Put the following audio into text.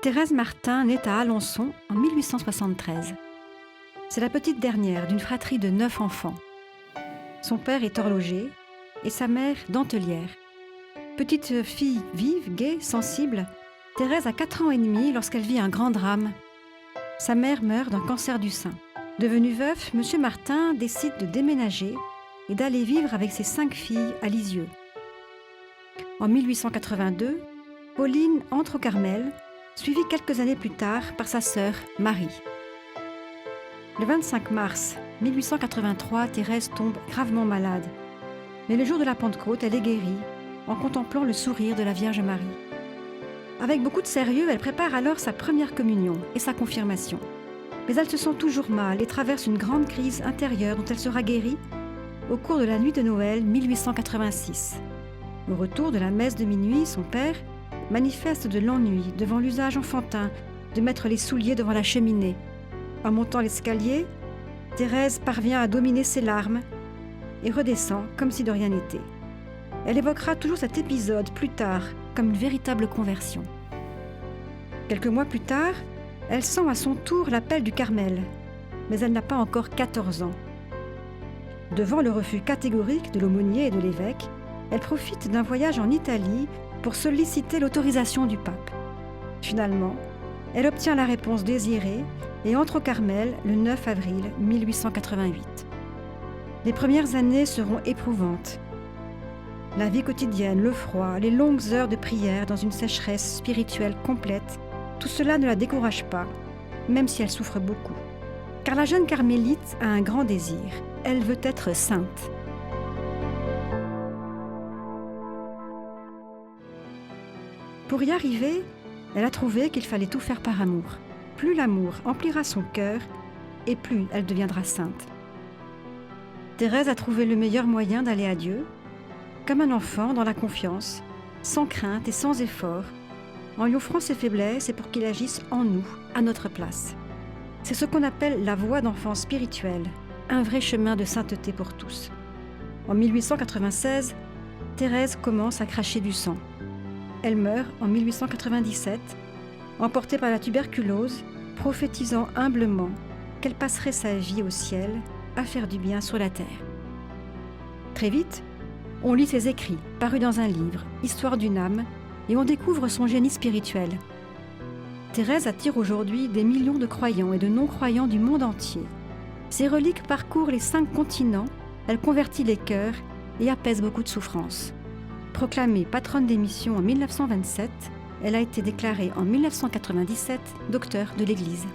Thérèse Martin naît à Alençon en 1873. C'est la petite dernière d'une fratrie de 9 enfants. Son père est horloger et sa mère dentelière. Petite fille vive, gaie, sensible, Thérèse a 4 ans et demi lorsqu'elle vit un grand drame. Sa mère meurt d'un cancer du sein. Devenu veuf, M. Martin décide de déménager et d'aller vivre avec ses 5 filles à Lisieux. En 1882, Pauline entre au Carmel, suivie quelques années plus tard par sa sœur Marie. Le 25 mars 1883, Thérèse tombe gravement malade. Mais le jour de la Pentecôte, elle est guérie en contemplant le sourire de la Vierge Marie. Avec beaucoup de sérieux, elle prépare alors sa première communion et sa confirmation. Mais elle se sent toujours mal et traverse une grande crise intérieure dont elle sera guérie au cours de la nuit de Noël 1886. Au retour de la messe de minuit, son père manifeste de l'ennui devant l'usage enfantin de mettre les souliers devant la cheminée. En montant l'escalier, Thérèse parvient à dominer ses larmes et redescend comme si de rien n'était. Elle évoquera toujours cet épisode plus tard comme une véritable conversion. Quelques mois plus tard, elle sent à son tour l'appel du Carmel, mais elle n'a pas encore 14 ans. Devant le refus catégorique de l'aumônier et de l'évêque, elle profite d'un voyage en Italie pour solliciter l'autorisation du pape. Finalement, elle obtient la réponse désirée et entre au Carmel le 9 avril 1888. Les premières années seront éprouvantes. La vie quotidienne, le froid, les longues heures de prière dans une sécheresse spirituelle complète, tout cela ne la décourage pas, même si elle souffre beaucoup. Car la jeune carmélite a un grand désir, elle veut être sainte. Pour y arriver, elle a trouvé qu'il fallait tout faire par amour. Plus l'amour emplira son cœur, et plus elle deviendra sainte. Thérèse a trouvé le meilleur moyen d'aller à Dieu, comme un enfant dans la confiance, sans crainte et sans effort, en lui offrant ses faiblesses et pour qu'il agisse en nous, à notre place. C'est ce qu'on appelle la voie d'enfant spirituelle, un vrai chemin de sainteté pour tous. En 1896, Thérèse commence à cracher du sang. Elle meurt en 1897, emportée par la tuberculose, prophétisant humblement qu'elle passerait sa vie au ciel à faire du bien sur la terre. Très vite, on lit ses écrits, parus dans un livre, Histoire d'une âme, et on découvre son génie spirituel. Thérèse attire aujourd'hui des millions de croyants et de non-croyants du monde entier. Ses reliques parcourent les 5 continents, elle convertit les cœurs et apaise beaucoup de souffrances. Proclamée patronne des missions en 1927, elle a été déclarée en 1997 docteur de l'Église.